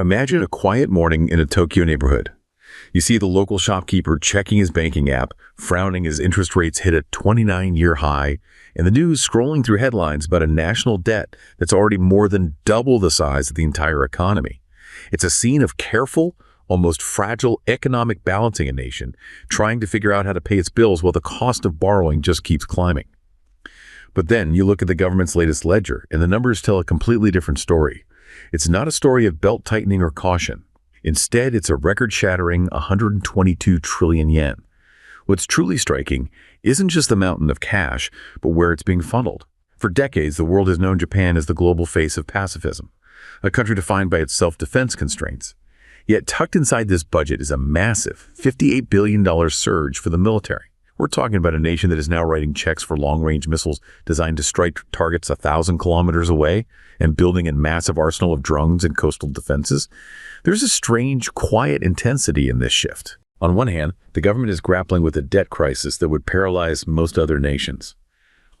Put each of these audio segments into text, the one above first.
Imagine a quiet morning in a Tokyo neighborhood. You see the local shopkeeper checking his banking app, frowning as interest rates hit a 29-year high, and the news scrolling through headlines about a national debt that's already more than double the size of the entire economy. It's a scene of careful, almost fragile economic balancing a nation, trying to figure out how to pay its bills while the cost of borrowing just keeps climbing. But then you look at the government's latest ledger, and the numbers tell a completely different story. It's not a story of belt-tightening or caution. Instead, it's a record-shattering 122 trillion yen. What's truly striking isn't just the mountain of cash, but where it's being funneled. For decades, the world has known Japan as the global face of pacifism, a country defined by its self-defense constraints. Yet tucked inside this budget is a massive $58 billion surge for the military. We're talking about a nation that is now writing checks for long-range missiles designed to strike targets 1,000 kilometers away and building a massive arsenal of drones and coastal defenses. There's a strange, quiet intensity in this shift. On one hand, the government is grappling with a debt crisis that would paralyze most other nations.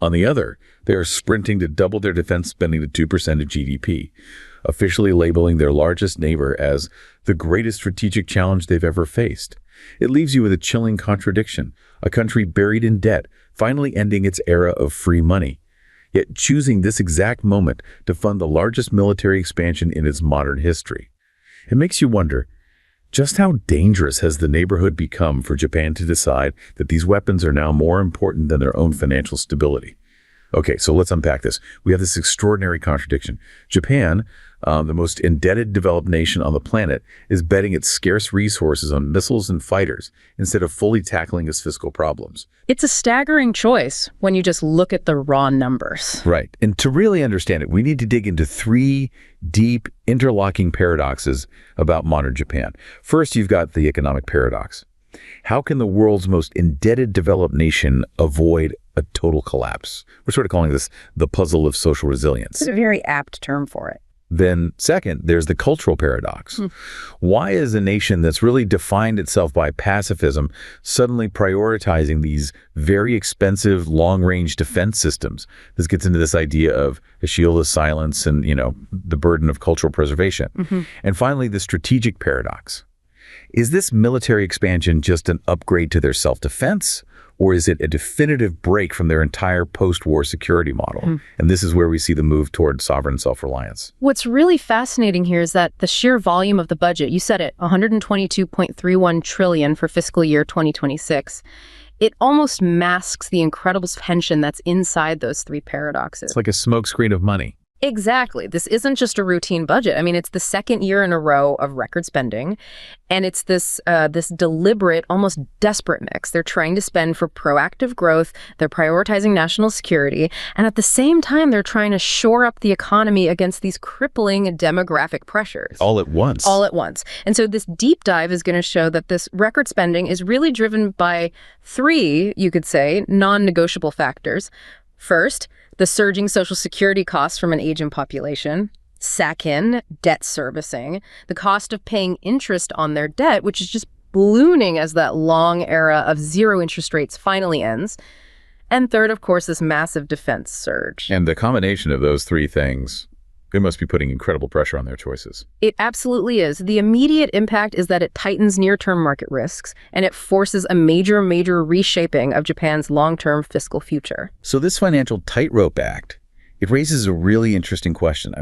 On the other, they are sprinting to double their defense spending to 2% of GDP, officially labeling their largest neighbor as the greatest strategic challenge they've ever faced. It leaves you with a chilling contradiction, a country buried in debt, finally ending its era of free money, yet choosing this exact moment to fund the largest military expansion in its modern history. It makes you wonder, just how dangerous has the neighborhood become for Japan to decide that these weapons are now more important than their own financial stability? Okay, so let's unpack this. We have this extraordinary contradiction. Japan, the most indebted developed nation on the planet, is betting its scarce resources on missiles and fighters instead of fully tackling its fiscal problems. It's a staggering choice when you just look at the raw numbers. Right. And to really understand it, we need to dig into three deep, interlocking paradoxes about modern Japan. First, you've got the economic paradox. How can the world's most indebted developed nation avoid a total collapse? We're sort of calling this the puzzle of social resilience. It's a very apt term for it. Then second, there's the cultural paradox. Why is a nation that's really defined itself by pacifism suddenly prioritizing these very expensive long-range defense systems? This gets into this idea of a shield of silence and, the burden of cultural preservation. And finally, the strategic paradox. Is this military expansion just an upgrade to their self-defense, or is it a definitive break from their entire post-war security model? And this is where we see the move toward sovereign self-reliance. What's really fascinating here is that the sheer volume of the budget, you said it, 122.31 trillion for fiscal year 2026, it almost masks the incredible tension that's inside those three paradoxes. It's like a smokescreen of money. Exactly. This isn't just a routine budget. I mean, it's the second year in a row of record spending, and it's this deliberate, almost desperate mix. They're trying to spend for proactive growth, they're prioritizing national security, and at the same time, they're trying to shore up the economy against these crippling demographic pressures. All at once. All at once. And so this deep dive is going to show that this record spending is really driven by three, you could say, non-negotiable factors. First, the surging Social Security costs from an aging population. Second, debt servicing, the cost of paying interest on their debt, which is just ballooning as that long era of zero interest rates finally ends. And third, of course, this massive defense surge. And the combination of those three things, they must be putting incredible pressure on their choices. It absolutely is. The immediate impact is that it tightens near-term market risks, and it forces a major reshaping of Japan's long-term fiscal future. So this financial tightrope act, it raises a really interesting question.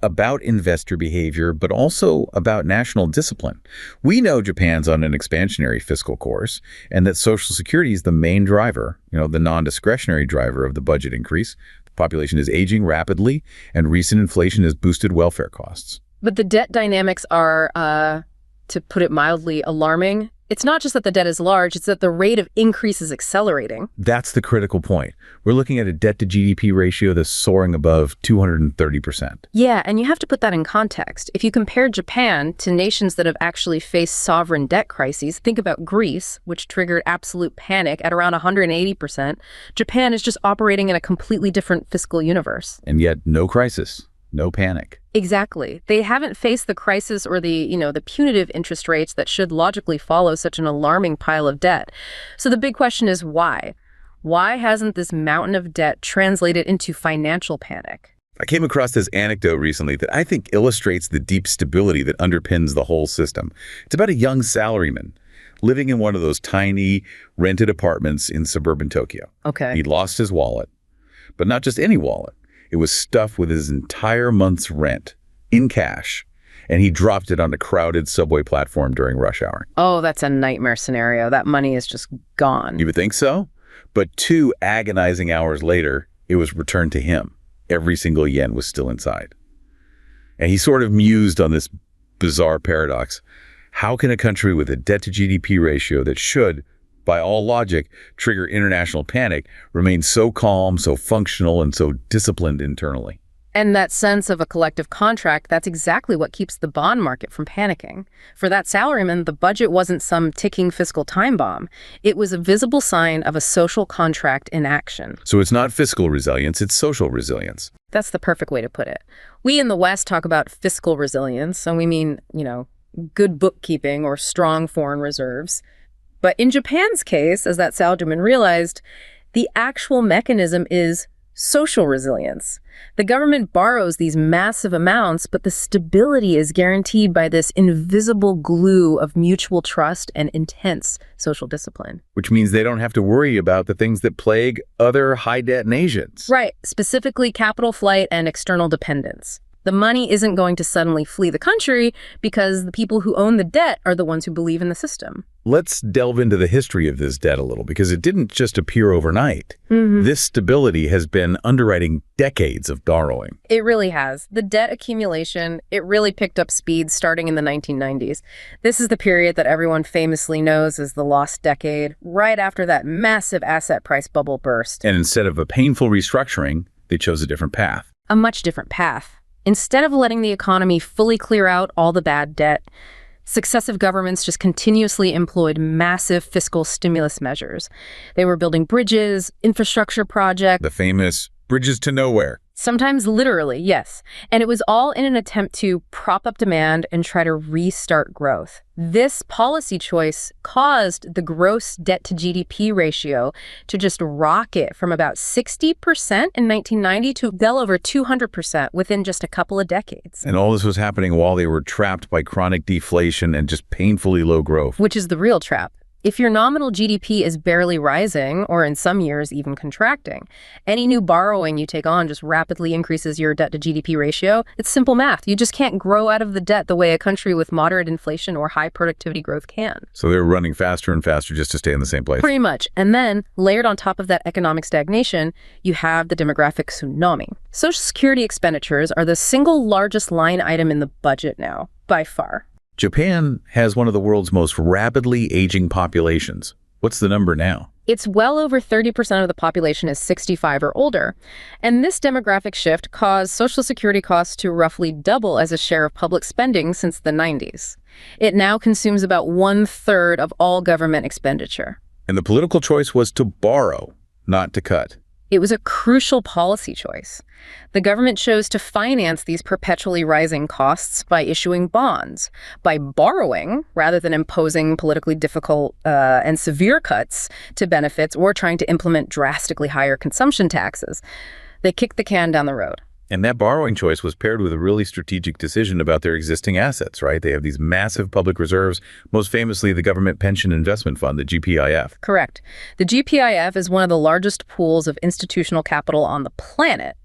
About investor behavior, but also about national discipline. We know Japan's on an expansionary fiscal course, and that Social Security is the main driver, the non-discretionary driver of the budget increase. Population is aging rapidly, and recent inflation has boosted welfare costs. But the debt dynamics are, to put it mildly, alarming. It's not just that the debt is large, it's that the rate of increase is accelerating. That's the critical point. We're looking at a debt-to-GDP ratio that's soaring above 230%. Yeah, and you have to put that in context. If you compare Japan to nations that have actually faced sovereign debt crises, think about Greece, which triggered absolute panic at around 180%. Japan is just operating in a completely different fiscal universe. And yet, no crisis. No panic. Exactly. They haven't faced the crisis or the punitive interest rates that should logically follow such an alarming pile of debt. So the big question is why? Why hasn't this mountain of debt translated into financial panic? I came across this anecdote recently that I think illustrates the deep stability that underpins the whole system. It's about a young salaryman living in one of those tiny rented apartments in suburban Tokyo. Okay. He'd lost his wallet, but not just any wallet. It was stuffed with his entire month's rent in cash, and he dropped it on a crowded subway platform during rush hour. Oh, that's a nightmare scenario. That money is just gone. You would think so? But 2 agonizing hours later, it was returned to him. Every single yen was still inside. And he sort of mused on this bizarre paradox. How can a country with a debt-to-GDP ratio that should, by all logic, trigger international panic remain so calm, so functional, and so disciplined internally? And that sense of a collective contract, that's exactly what keeps the bond market from panicking. For that salaryman, the budget wasn't some ticking fiscal time bomb. It was a visible sign of a social contract in action. So it's not fiscal resilience, it's social resilience. That's the perfect way to put it. We in the West talk about fiscal resilience, and we mean, good bookkeeping or strong foreign reserves. But in Japan's case, as that salaryman realized, the actual mechanism is social resilience. The government borrows these massive amounts, but the stability is guaranteed by this invisible glue of mutual trust and intense social discipline. Which means they don't have to worry about the things that plague other high-debt nations. Right, specifically capital flight and external dependence. The money isn't going to suddenly flee the country because the people who own the debt are the ones who believe in the system. Let's delve into the history of this debt a little, because it didn't just appear overnight. This stability has been underwriting decades of borrowing. It really has. The debt accumulation, it really picked up speed starting in the 1990s. This is the period that everyone famously knows as the lost decade, right after that massive asset price bubble burst. And instead of a painful restructuring, they chose a different path. A much different path. Instead of letting the economy fully clear out all the bad debt, successive governments just continuously employed massive fiscal stimulus measures. They were building bridges, infrastructure projects. The famous bridges to nowhere. Sometimes literally, yes. And it was all in an attempt to prop up demand and try to restart growth. This policy choice caused the gross debt to GDP ratio to just rocket from about 60% in 1990 to well over 200% within just a couple of decades. And all this was happening while they were trapped by chronic deflation and just painfully low growth. Which is the real trap. If your nominal GDP is barely rising, or in some years even contracting, any new borrowing you take on just rapidly increases your debt to GDP ratio. It's simple math. You just can't grow out of the debt the way a country with moderate inflation or high productivity growth can. So they're running faster and faster just to stay in the same place. Pretty much. And then, layered on top of that economic stagnation, you have the demographic tsunami. Social Security expenditures are the single largest line item in the budget now, by far. Japan has one of the world's most rapidly aging populations. What's the number now? It's well over 30% of the population is 65 or older. And this demographic shift caused Social Security costs to roughly double as a share of public spending since the 90s. It now consumes about 1/3 of all government expenditure. And the political choice was to borrow, not to cut. It was a crucial policy choice. The government chose to finance these perpetually rising costs by issuing bonds, by borrowing rather than imposing politically difficult and severe cuts to benefits or trying to implement drastically higher consumption taxes. They kicked the can down the road. And that borrowing choice was paired with a really strategic decision about their existing assets, right? They have these massive public reserves, most famously the Government Pension Investment Fund, the GPIF. Correct. The GPIF is one of the largest pools of institutional capital on the planet.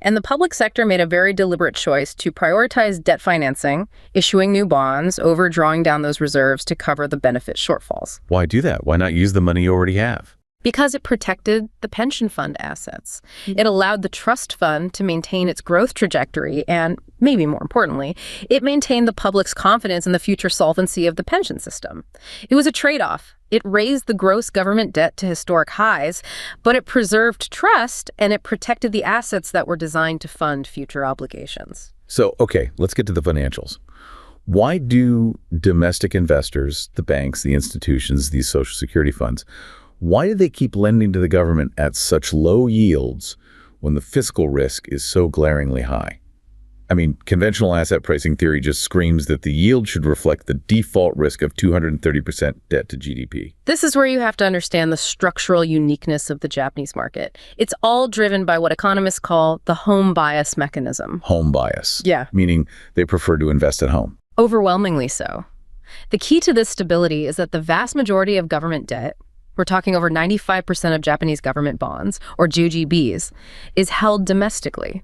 And the public sector made a very deliberate choice to prioritize debt financing, issuing new bonds, over drawing down those reserves to cover the benefit shortfalls. Why do that? Why not use the money you already have? Because it protected the pension fund assets. It allowed the trust fund to maintain its growth trajectory and, maybe more importantly, it maintained the public's confidence in the future solvency of the pension system. It was a trade-off. It raised the gross government debt to historic highs, but it preserved trust and it protected the assets that were designed to fund future obligations. So, okay, let's get to the financials. Why do domestic investors, the banks, the institutions, these Social Security funds, why do they keep lending to the government at such low yields when the fiscal risk is so glaringly high? I mean, conventional asset pricing theory just screams that the yield should reflect the default risk of 230% debt to GDP. This is where you have to understand the structural uniqueness of the Japanese market. It's all driven by what economists call the home bias mechanism. Home bias. Yeah. Meaning they prefer to invest at home. Overwhelmingly so. The key to this stability is that the vast majority of government debt, we're talking over 95% of Japanese government bonds, or JGBs, is held domestically.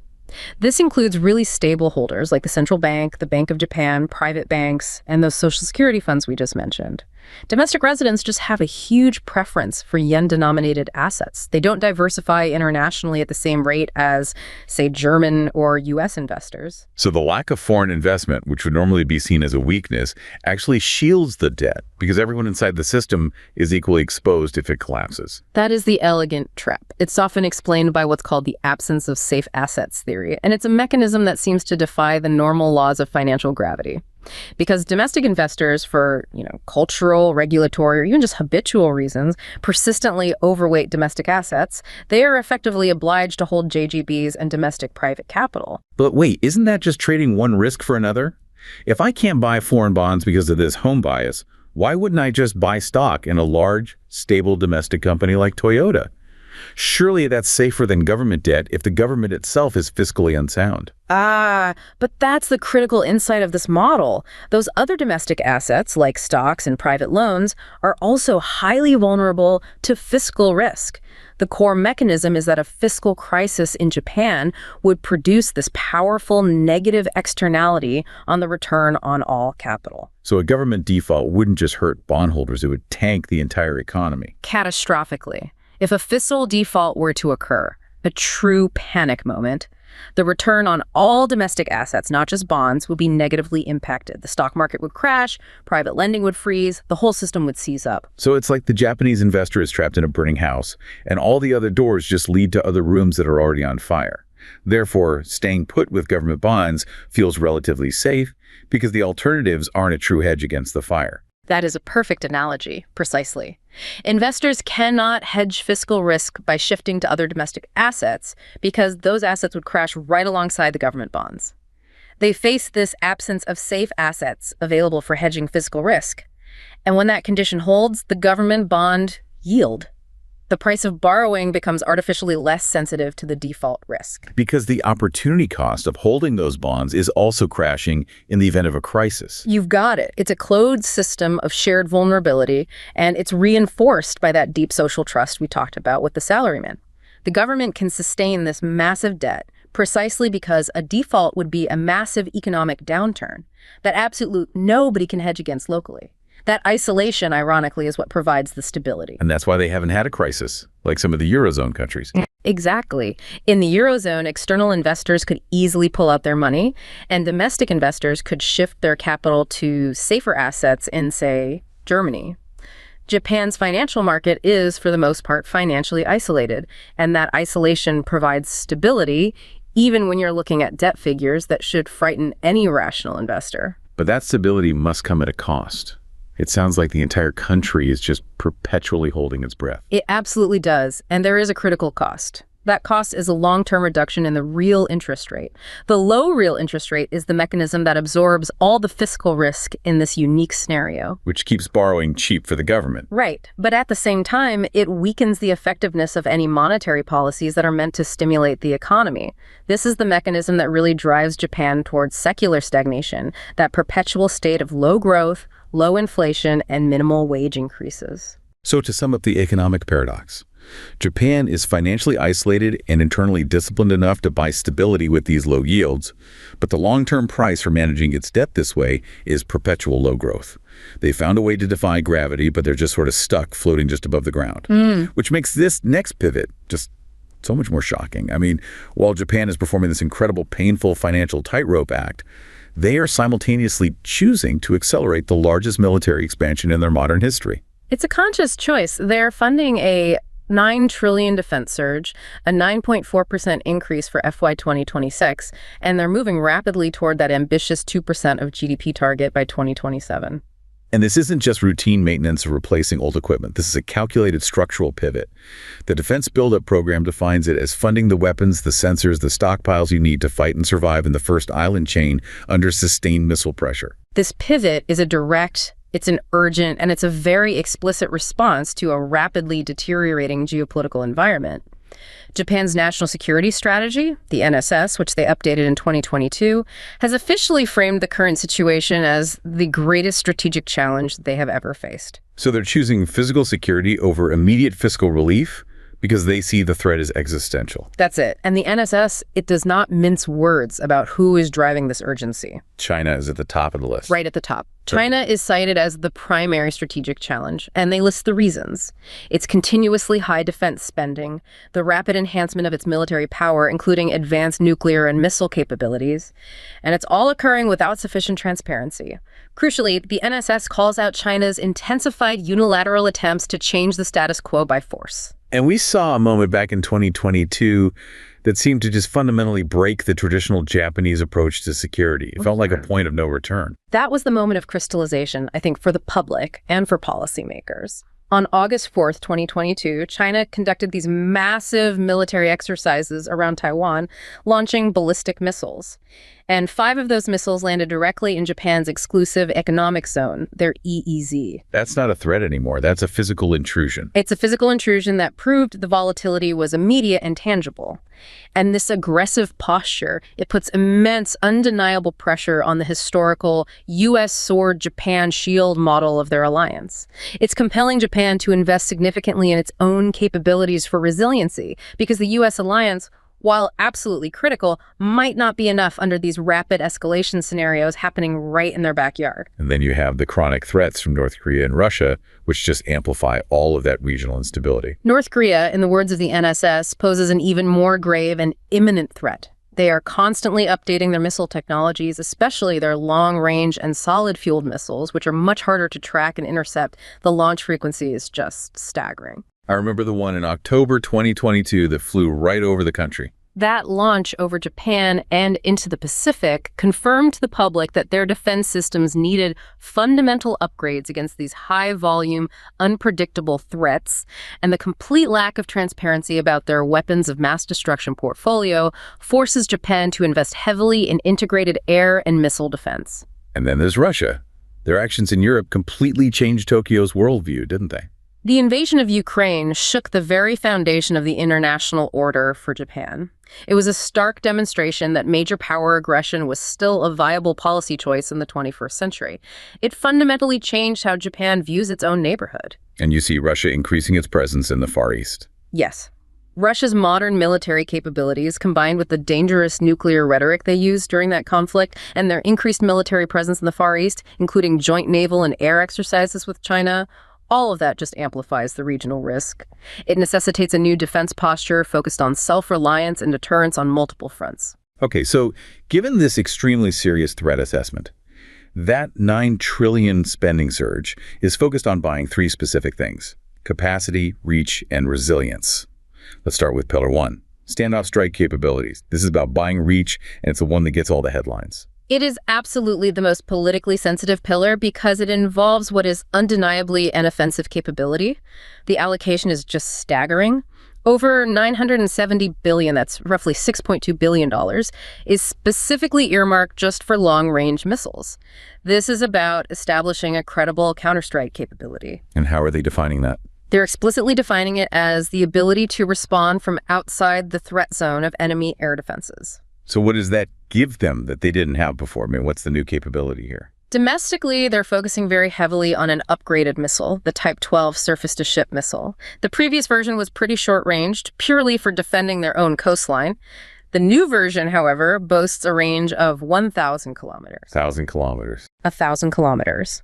This includes really stable holders like the central bank, the Bank of Japan, private banks, and those social security funds we just mentioned. Domestic residents just have a huge preference for yen-denominated assets. They don't diversify internationally at the same rate as, say, German or U.S. investors. So the lack of foreign investment, which would normally be seen as a weakness, actually shields the debt because everyone inside the system is equally exposed if it collapses. That is the elegant trap. It's often explained by what's called the absence of safe assets theory, and it's a mechanism that seems to defy the normal laws of financial gravity. Because domestic investors, for cultural, regulatory, or even just habitual reasons, persistently overweight domestic assets, they are effectively obliged to hold JGBs and domestic private capital. But wait, isn't that just trading one risk for another? If I can't buy foreign bonds because of this home bias, why wouldn't I just buy stock in a large, stable domestic company like Toyota? Surely that's safer than government debt if the government itself is fiscally unsound. But that's the critical insight of this model. Those other domestic assets, like stocks and private loans, are also highly vulnerable to fiscal risk. The core mechanism is that a fiscal crisis in Japan would produce this powerful negative externality on the return on all capital. So a government default wouldn't just hurt bondholders, it would tank the entire economy. Catastrophically. If a fiscal default were to occur, a true panic moment, the return on all domestic assets, not just bonds, would be negatively impacted. The stock market would crash, private lending would freeze, the whole system would seize up. So it's like the Japanese investor is trapped in a burning house, and all the other doors just lead to other rooms that are already on fire. Therefore, staying put with government bonds feels relatively safe because the alternatives aren't a true hedge against the fire. That is a perfect analogy, precisely. Investors cannot hedge fiscal risk by shifting to other domestic assets because those assets would crash right alongside the government bonds. They face this absence of safe assets available for hedging fiscal risk. And when that condition holds, the government bond yield. The price of borrowing becomes artificially less sensitive to the default risk. Because the opportunity cost of holding those bonds is also crashing in the event of a crisis. You've got it. It's a closed system of shared vulnerability, and it's reinforced by that deep social trust we talked about with the salaryman. The government can sustain this massive debt precisely because a default would be a massive economic downturn that absolute nobody can hedge against locally. That isolation, ironically, is what provides the stability. And that's why they haven't had a crisis, like some of the Eurozone countries. Exactly. In the Eurozone, external investors could easily pull out their money, and domestic investors could shift their capital to safer assets in, say, Germany. Japan's financial market is, for the most part, financially isolated, and that isolation provides stability, even when you're looking at debt figures that should frighten any rational investor. But that stability must come at a cost. It sounds like the entire country is just perpetually holding its breath. It absolutely does, and there is a critical cost. That cost is a long-term reduction in the real interest rate. The low real interest rate is the mechanism that absorbs all the fiscal risk in this unique scenario. Which keeps borrowing cheap for the government. Right, but at the same time, it weakens the effectiveness of any monetary policies that are meant to stimulate the economy. This is the mechanism that really drives Japan towards secular stagnation, that perpetual state of low growth, low inflation, and minimal wage increases. So to sum up the economic paradox, Japan is financially isolated and internally disciplined enough to buy stability with these low yields, but the long-term price for managing its debt this way is perpetual low growth. They found a way to defy gravity, but they're just sort of stuck floating just above the ground, which makes this next pivot just so much more shocking. I mean, while Japan is performing this incredible, painful financial tightrope act, they are simultaneously choosing to accelerate the largest military expansion in their modern history. It's a conscious choice. They're funding a $9 trillion defense surge, a 9.4% increase for FY 2026, and they're moving rapidly toward that ambitious 2% of GDP target by 2027. And this isn't just routine maintenance or replacing old equipment. This is a calculated structural pivot. The Defense Buildup Program defines it as funding the weapons, the sensors, the stockpiles you need to fight and survive in the first island chain under sustained missile pressure. This pivot is a direct, it's an urgent, and it's a very explicit response to a rapidly deteriorating geopolitical environment. Japan's National Security Strategy, the NSS, which they updated in 2022, has officially framed the current situation as the greatest strategic challenge they have ever faced. So they're choosing physical security over immediate fiscal relief because they see the threat as existential. That's it. And the NSS, it does not mince words about who is driving this urgency. China is at the top of the list. Right at the top. China is cited as the primary strategic challenge, and they list the reasons. Its continuously high defense spending, the rapid enhancement of its military power, including advanced nuclear and missile capabilities, and it's all occurring without sufficient transparency. Crucially, the NSS calls out China's intensified unilateral attempts to change the status quo by force. And we saw a moment back in 2022 that seemed to just fundamentally break the traditional Japanese approach to security. It felt like a point of no return. That was the moment of crystallization, I think, for the public and for policymakers. On August 4th, 2022, China conducted these massive military exercises around Taiwan, launching ballistic missiles. And 5 of those missiles landed directly in Japan's exclusive economic zone, their EEZ. That's not a threat anymore. That's a physical intrusion. It's a physical intrusion that proved the volatility was immediate and tangible. And this aggressive posture, it puts immense, undeniable pressure on the historical U.S. sword Japan shield model of their alliance. It's compelling Japan to invest significantly in its own capabilities for resiliency, because the U.S. alliance, while absolutely critical, might not be enough under these rapid escalation scenarios happening right in their backyard. And then you have the chronic threats from North Korea and Russia, which just amplify all of that regional instability. North Korea, in the words of the NSS, poses an even more grave and imminent threat. They are constantly updating their missile technologies, especially their long-range and solid-fueled missiles, which are much harder to track and intercept. The launch frequency is just staggering. I remember the one in October 2022 that flew right over the country. That launch over Japan and into the Pacific confirmed to the public that their defense systems needed fundamental upgrades against these high-volume, unpredictable threats, and the complete lack of transparency about their weapons of mass destruction portfolio forces Japan to invest heavily in integrated air and missile defense. And then there's Russia. Their actions in Europe completely changed Tokyo's worldview, didn't they? The invasion of Ukraine shook the very foundation of the international order for Japan. It was a stark demonstration that major power aggression was still a viable policy choice in the 21st century. It fundamentally changed how Japan views its own neighborhood. And you see Russia increasing its presence in the Far East. Yes. Russia's modern military capabilities, combined with the dangerous nuclear rhetoric they used during that conflict, and their increased military presence in the Far East, including joint naval and air exercises with China, all of that just amplifies the regional risk. It necessitates a new defense posture focused on self-reliance and deterrence on multiple fronts. Okay, so given this extremely serious threat assessment, that $9 trillion spending surge is focused on buying 3 specific things: capacity, reach, and resilience. Let's start with Pillar 1, standoff strike capabilities. This is about buying reach, and it's the one that gets all the headlines. It is absolutely the most politically sensitive pillar because it involves what is undeniably an offensive capability. The allocation is just staggering. Over $970 billion, that's roughly $6.2 billion, is specifically earmarked just for long-range missiles. This is about establishing a credible counterstrike capability. And how are they defining that? They're explicitly defining it as the ability to respond from outside the threat zone of enemy air defenses. So what does that give them that they didn't have before? I mean, what's the new capability here? Domestically, they're focusing very heavily on an upgraded missile, the Type 12 surface-to-ship missile. The previous version was pretty short-ranged, purely for defending their own coastline. The new version, however, boasts a range of 1,000 kilometers. 1,000 kilometers. 1,000 kilometers.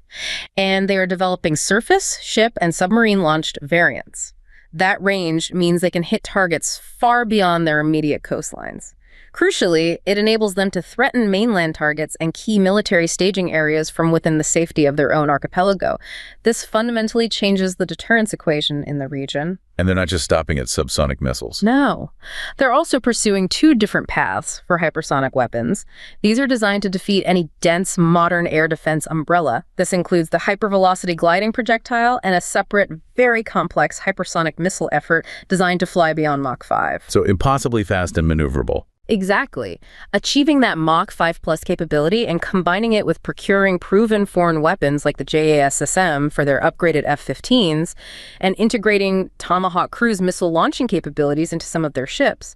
And they are developing surface, ship, and submarine-launched variants. That range means they can hit targets far beyond their immediate coastlines. Crucially, it enables them to threaten mainland targets and key military staging areas from within the safety of their own archipelago. This fundamentally changes the deterrence equation in the region. And they're not just stopping at subsonic missiles. No. They're also pursuing two different paths for hypersonic weapons. These are designed to defeat any dense, modern air defense umbrella. This includes the hypervelocity gliding projectile and a separate, very complex hypersonic missile effort designed to fly beyond Mach 5. So impossibly fast and maneuverable. Exactly. Achieving that Mach 5 plus capability and combining it with procuring proven foreign weapons like the JASSM for their upgraded F-15s and integrating Tomahawk cruise missile launching capabilities into some of their ships,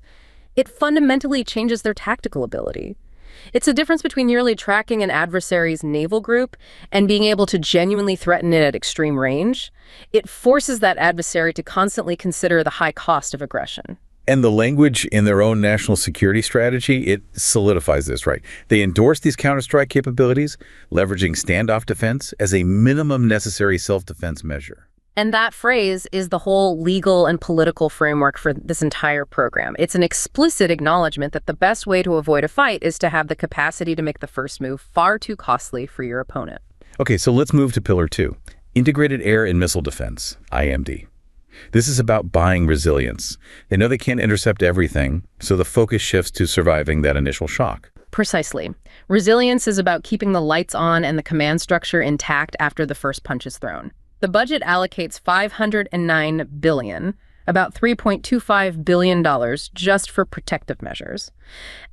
it fundamentally changes their tactical ability. It's the difference between merely tracking an adversary's naval group and being able to genuinely threaten it at extreme range. It forces that adversary to constantly consider the high cost of aggression. And the language in their own national security strategy, it solidifies this, right? They endorse these counterstrike capabilities, leveraging standoff defense as a minimum necessary self-defense measure. And that phrase is the whole legal and political framework for this entire program. It's an explicit acknowledgement that the best way to avoid a fight is to have the capacity to make the first move far too costly for your opponent. Okay, so let's move to Pillar 2, Integrated Air and Missile Defense, IMD. This is about buying resilience. They know they can't intercept everything, so the focus shifts to surviving that initial shock. Precisely. Resilience is about keeping the lights on and the command structure intact after the first punch is thrown. The budget allocates $509 billion, about $3.25 billion just for protective measures.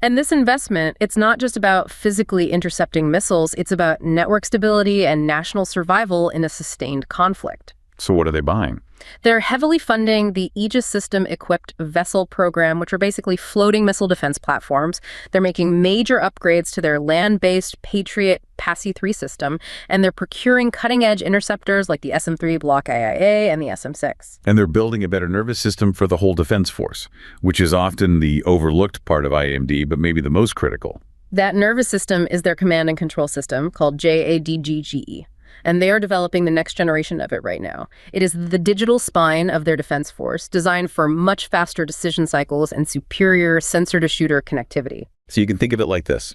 And this investment, it's not just about physically intercepting missiles, it's about network stability and national survival in a sustained conflict. So what are they buying? They're heavily funding the Aegis System-equipped Vessel program, which are basically floating missile defense platforms. They're making major upgrades to their land-based Patriot PASI-3 system, and they're procuring cutting-edge interceptors like the SM-3 Block IIA and the SM-6. And they're building a better nervous system for the whole defense force, which is often the overlooked part of IMD, but maybe the most critical. That nervous system is their command and control system, called JADGGE. And they are developing the next generation of it right now. It is the digital spine of their defense force, designed for much faster decision cycles and superior sensor-to-shooter connectivity. So you can think of it like this.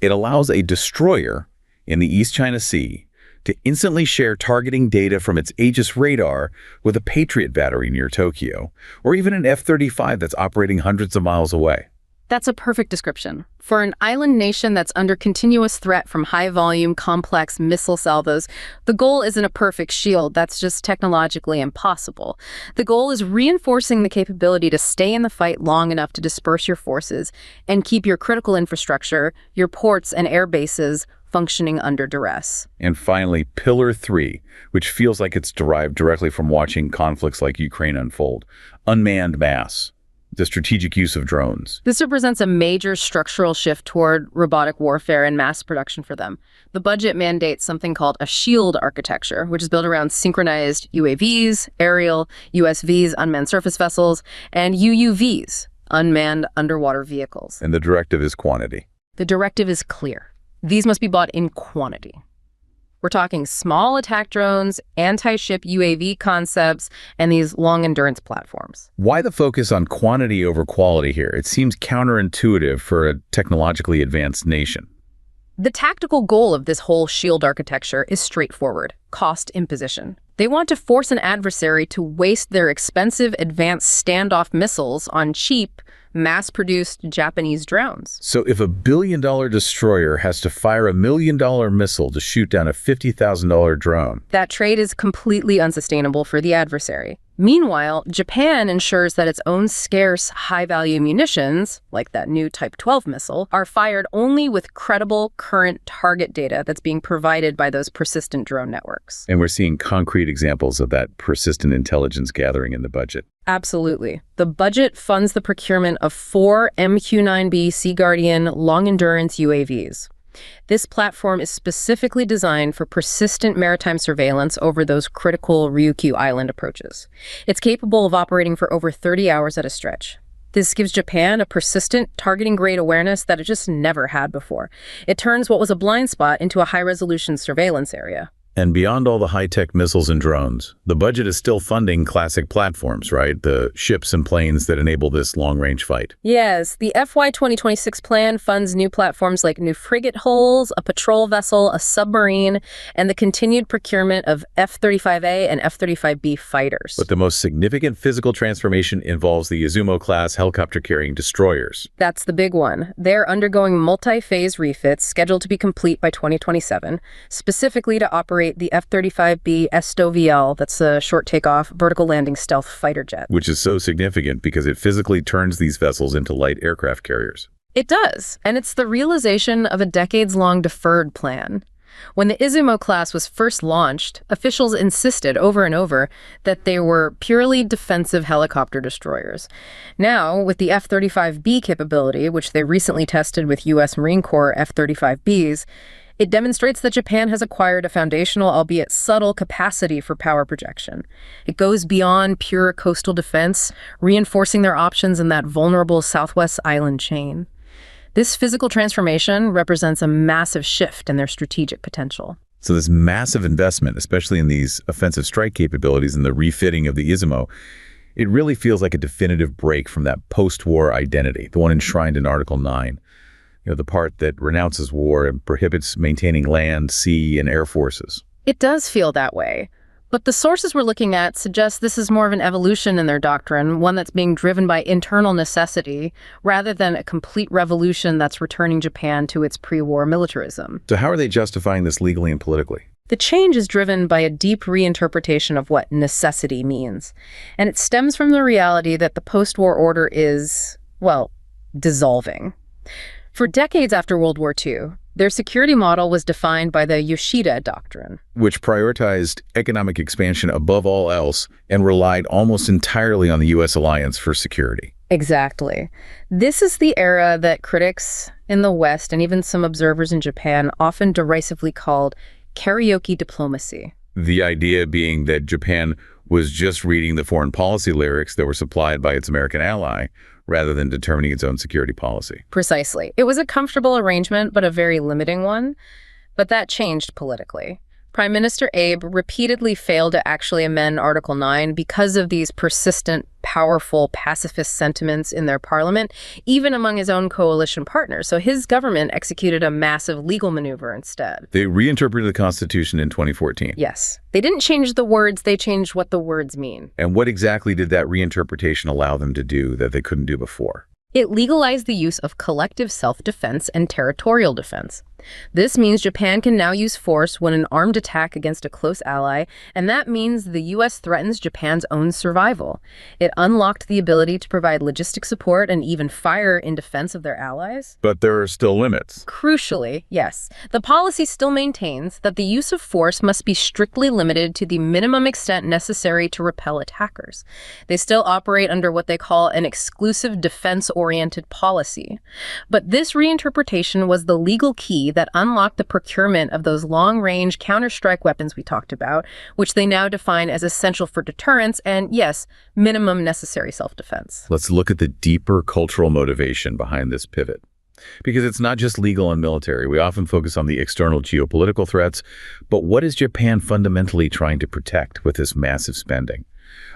It allows a destroyer in the East China Sea to instantly share targeting data from its Aegis radar with a Patriot battery near Tokyo, or even an F-35 that's operating hundreds of miles away. That's a perfect description. For an island nation that's under continuous threat from high-volume, complex missile salvos, the goal isn't a perfect shield. That's just technologically impossible. The goal is reinforcing the capability to stay in the fight long enough to disperse your forces and keep your critical infrastructure, your ports and air bases, functioning under duress. And finally, Pillar 3, which feels like it's derived directly from watching conflicts like Ukraine unfold. Unmanned mass. The strategic use of drones. This represents a major structural shift toward robotic warfare and mass production for them. The budget mandates something called a SHIELD architecture, which is built around synchronized UAVs, aerial, USVs, unmanned surface vessels, and UUVs, unmanned underwater vehicles. And the directive is quantity. The directive is clear. These must be bought in quantity. We're talking small attack drones, anti-ship UAV concepts, and these long-endurance platforms. Why the focus on quantity over quality here? It seems counterintuitive for a technologically advanced nation. The tactical goal of this whole SHIELD architecture is straightforward: cost imposition. They want to force an adversary to waste their expensive advanced standoff missiles on cheap, mass-produced Japanese drones. So if a billion-dollar destroyer has to fire $1 million missile to shoot down a $50,000 drone, that trade is completely unsustainable for the adversary. Meanwhile, Japan ensures that its own scarce, high-value munitions, like that new Type 12 missile, are fired only with credible current target data that's being provided by those persistent drone networks. And we're seeing concrete examples of that persistent intelligence gathering in the budget. Absolutely. The budget funds the procurement of 4 MQ-9B Sea Guardian long-endurance UAVs. This platform is specifically designed for persistent maritime surveillance over those critical Ryukyu Island approaches. It's capable of operating for over 30 hours at a stretch. This gives Japan a persistent targeting-grade awareness that it just never had before. It turns what was a blind spot into a high-resolution surveillance area. And beyond all the high-tech missiles and drones, the budget is still funding classic platforms, right? The ships and planes that enable this long-range fight. Yes, the FY 2026 plan funds new platforms like new frigate hulls, a patrol vessel, a submarine, and the continued procurement of F-35A and F-35B fighters. But the most significant physical transformation involves the Izumo-class helicopter-carrying destroyers. That's the big one. They're undergoing multi-phase refits scheduled to be complete by 2027, specifically to operate the F-35B STOVL, that's a short takeoff, vertical landing stealth fighter jet. Which is so significant because it physically turns these vessels into light aircraft carriers. It does, and it's the realization of a decades-long deferred plan. When the Izumo class was first launched, officials insisted over and over that they were purely defensive helicopter destroyers. Now, with the F-35B capability, which they recently tested with U.S. Marine Corps F-35Bs, it demonstrates that Japan has acquired a foundational, albeit subtle, capacity for power projection. It goes beyond pure coastal defense, reinforcing their options in that vulnerable Southwest island chain. This physical transformation represents a massive shift in their strategic potential. So this massive investment, especially in these offensive strike capabilities and the refitting of the Izumo, it really feels like a definitive break from that post-war identity, the one enshrined in Article 9. The part that renounces war and prohibits maintaining land, sea, and air forces. It does feel that way. But the sources we're looking at suggest this is more of an evolution in their doctrine, one that's being driven by internal necessity, rather than a complete revolution that's returning Japan to its pre-war militarism. So how are they justifying this legally and politically? The change is driven by a deep reinterpretation of what necessity means. And it stems from the reality that the post-war order is, well, dissolving. For decades after World War II, their security model was defined by the Yoshida Doctrine, which prioritized economic expansion above all else and relied almost entirely on the U.S. alliance for security. Exactly. This is the era that critics in the West and even some observers in Japan often derisively called karaoke diplomacy. The idea being that Japan was just reading the foreign policy lyrics that were supplied by its American ally, rather than determining its own security policy. Precisely. It was a comfortable arrangement, but a very limiting one. But that changed politically. Prime Minister Abe repeatedly failed to actually amend Article 9 because of these persistent, powerful pacifist sentiments in their parliament, even among his own coalition partners. So his government executed a massive legal maneuver instead. They reinterpreted the Constitution in 2014. Yes. They didn't change the words, they changed what the words mean. And what exactly did that reinterpretation allow them to do that they couldn't do before? It legalized the use of collective self-defense and territorial defense. This means Japan can now use force when an armed attack against a close ally, and that means the U.S. threatens Japan's own survival. It unlocked the ability to provide logistic support and even fire in defense of their allies. But there are still limits. Crucially, yes, the policy still maintains that the use of force must be strictly limited to the minimum extent necessary to repel attackers. They still operate under what they call an exclusive defense-oriented policy. But this reinterpretation was the legal key that unlocked the procurement of those long-range counter-strike weapons we talked about, which they now define as essential for deterrence and, yes, minimum necessary self-defense. Let's look at the deeper cultural motivation behind this pivot. Because it's not just legal and military. We often focus on the external geopolitical threats, but what is Japan fundamentally trying to protect with this massive spending?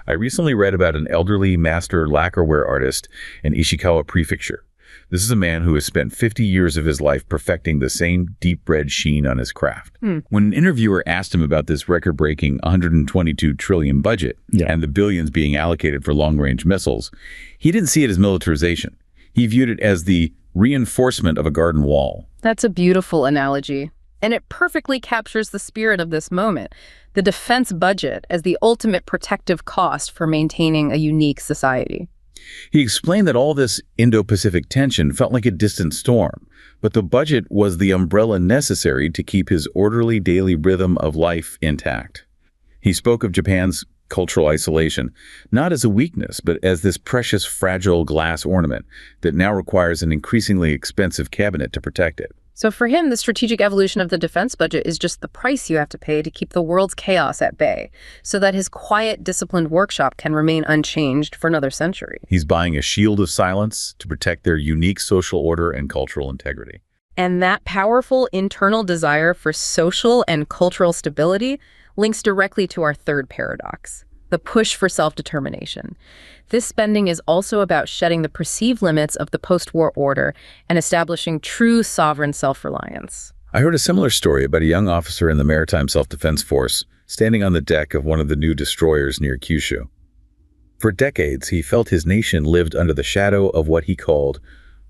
I recently read about an elderly master lacquerware artist in Ishikawa Prefecture. This is a man who has spent 50 years of his life perfecting the same deep red sheen on his craft. When an interviewer asked him about this record-breaking 122 trillion budget and the billions being allocated for long-range missiles, he didn't see it as militarization. He viewed it as the reinforcement of a garden wall. That's a beautiful analogy, and it perfectly captures the spirit of this moment, the defense budget as the ultimate protective cost for maintaining a unique society. He explained that all this Indo-Pacific tension felt like a distant storm, but the budget was the umbrella necessary to keep his orderly daily rhythm of life intact. He spoke of Japan's cultural isolation, not as a weakness, but as this precious, fragile glass ornament that now requires an increasingly expensive cabinet to protect it. So for him, the strategic evolution of the defense budget is just the price you have to pay to keep the world's chaos at bay, so that his quiet, disciplined workshop can remain unchanged for another century. He's buying a shield of silence to protect their unique social order and cultural integrity. And that powerful internal desire for social and cultural stability links directly to our third paradox, the push for self-determination. This spending is also about shedding the perceived limits of the post-war order and establishing true sovereign self-reliance. I heard a similar story about a young officer in the Maritime Self-Defense Force standing on the deck of one of the new destroyers near Kyushu. For decades, he felt his nation lived under the shadow of what he called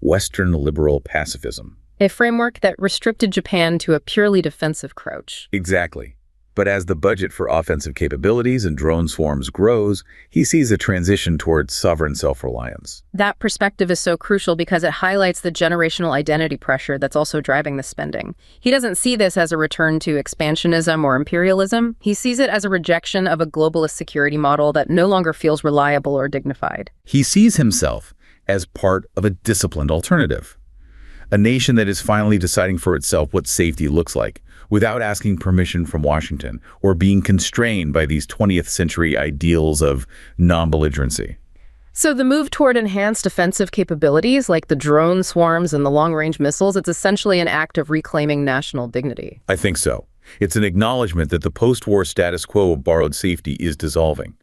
Western liberal pacifism. A framework that restricted Japan to a purely defensive crouch. Exactly. But as the budget for offensive capabilities and drone swarms grows, he sees a transition towards sovereign self-reliance. That perspective is so crucial because it highlights the generational identity pressure that's also driving the spending. He doesn't see this as a return to expansionism or imperialism. He sees it as a rejection of a globalist security model that no longer feels reliable or dignified. He sees himself as part of a disciplined alternative. A nation that is finally deciding for itself what safety looks like, without asking permission from Washington or being constrained by these 20th century ideals of non-belligerency. So the move toward enhanced offensive capabilities, like the drone swarms and the long-range missiles, it's essentially an act of reclaiming national dignity. I think so. It's an acknowledgement that the post-war status quo of borrowed safety is dissolving.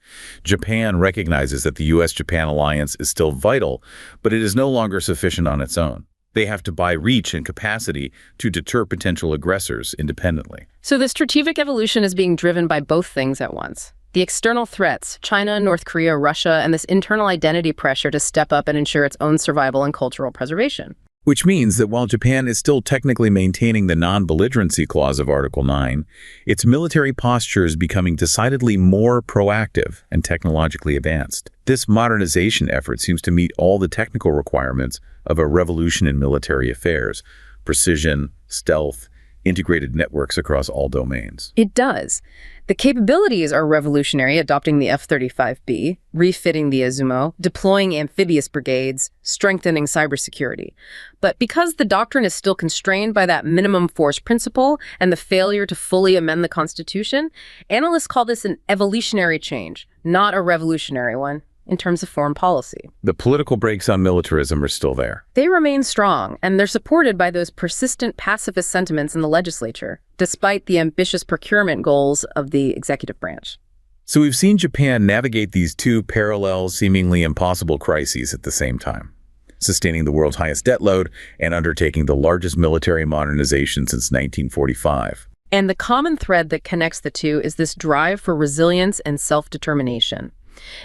Japan recognizes that the U.S.-Japan alliance is still vital, but it is no longer sufficient on its own. They have to buy reach and capacity to deter potential aggressors independently. So the strategic evolution is being driven by both things at once. The external threats, China, North Korea, Russia, and this internal identity pressure to step up and ensure its own survival and cultural preservation. Which means that while Japan is still technically maintaining the non-belligerency clause of Article 9, its military posture is becoming decidedly more proactive and technologically advanced. This modernization effort seems to meet all the technical requirements of a revolution in military affairs: precision, stealth, integrated networks across all domains. It does. The capabilities are revolutionary, adopting the F-35B, refitting the Izumo, deploying amphibious brigades, strengthening cybersecurity. But because the doctrine is still constrained by that minimum force principle and the failure to fully amend the Constitution, analysts call this an evolutionary change, not a revolutionary one, in terms of foreign policy. The political brakes on militarism are still there. They remain strong, and they're supported by those persistent pacifist sentiments in the legislature, despite the ambitious procurement goals of the executive branch. So we've seen Japan navigate these two parallel, seemingly impossible crises at the same time, sustaining the world's highest debt load and undertaking the largest military modernization since 1945. And the common thread that connects the two is this drive for resilience and self-determination.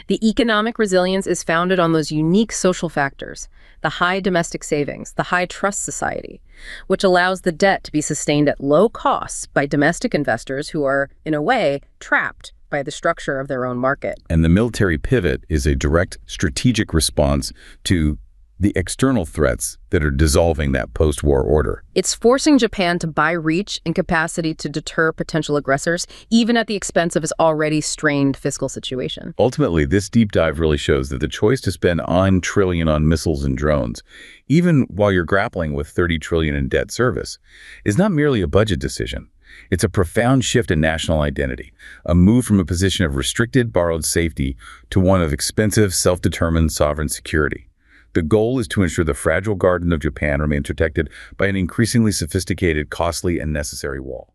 The economic resilience is founded on those unique social factors, the high domestic savings, the high trust society, which allows the debt to be sustained at low costs by domestic investors who are, in a way, trapped by the structure of their own market. And the military pivot is a direct strategic response to the external threats that are dissolving that post-war order. It's forcing Japan to buy reach and capacity to deter potential aggressors, even at the expense of its already strained fiscal situation. Ultimately, this deep dive really shows that the choice to spend $1 trillion on missiles and drones, even while you're grappling with $30 trillion in debt service, is not merely a budget decision. It's a profound shift in national identity, a move from a position of restricted, borrowed safety to one of expensive, self-determined sovereign security. The goal is to ensure the fragile garden of Japan remains protected by an increasingly sophisticated, costly, and necessary wall.